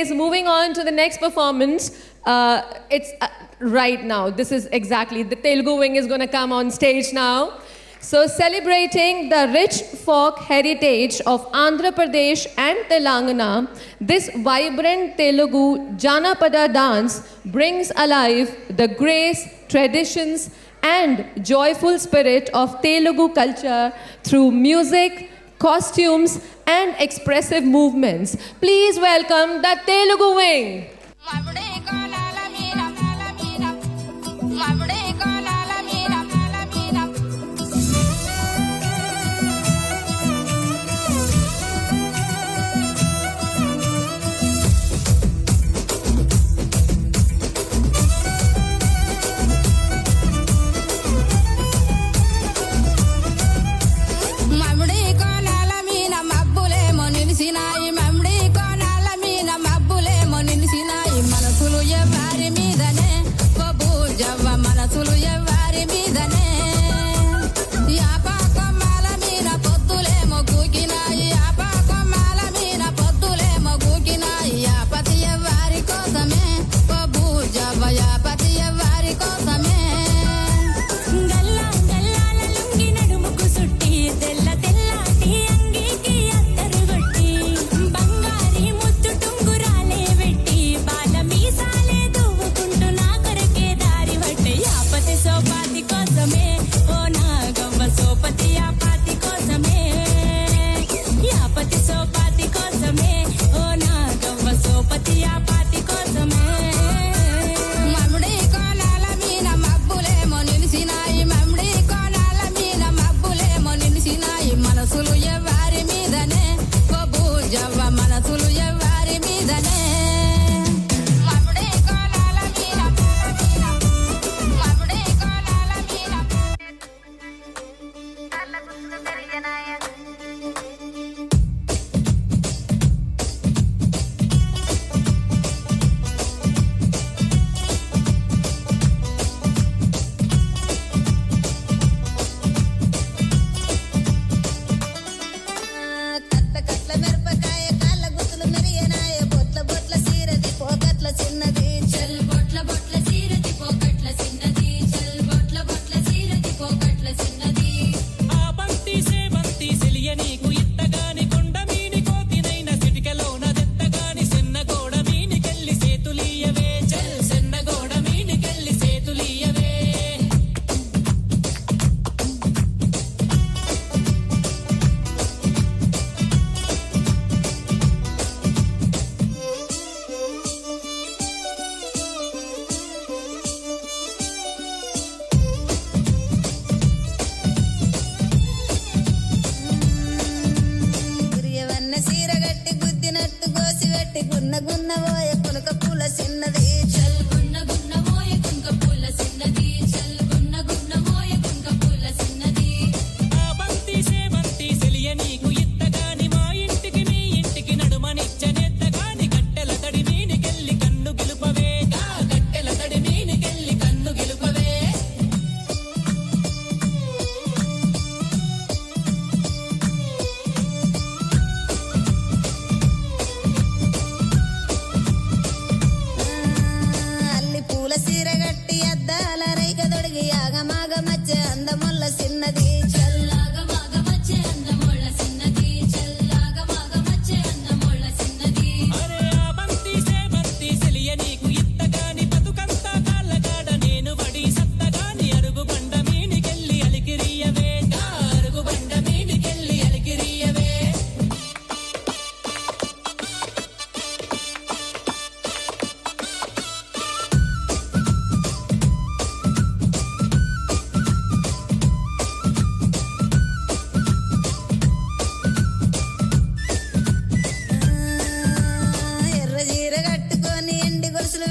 Anyways, moving on to the next performance. It's right now. This is exactly, the Telugu wing is going to come on stage now. So celebrating the rich folk heritage of Andhra Pradesh and Telangana, this vibrant Telugu Janapada dance brings alive the grace, traditions and joyful spirit of Telugu culture through music, costumes and expressive movements. Please welcome the Telugu wing.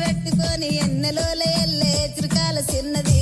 పెట్టుకొని ఎన్నెలోల ఎల్లే త్రికాల చిన్నది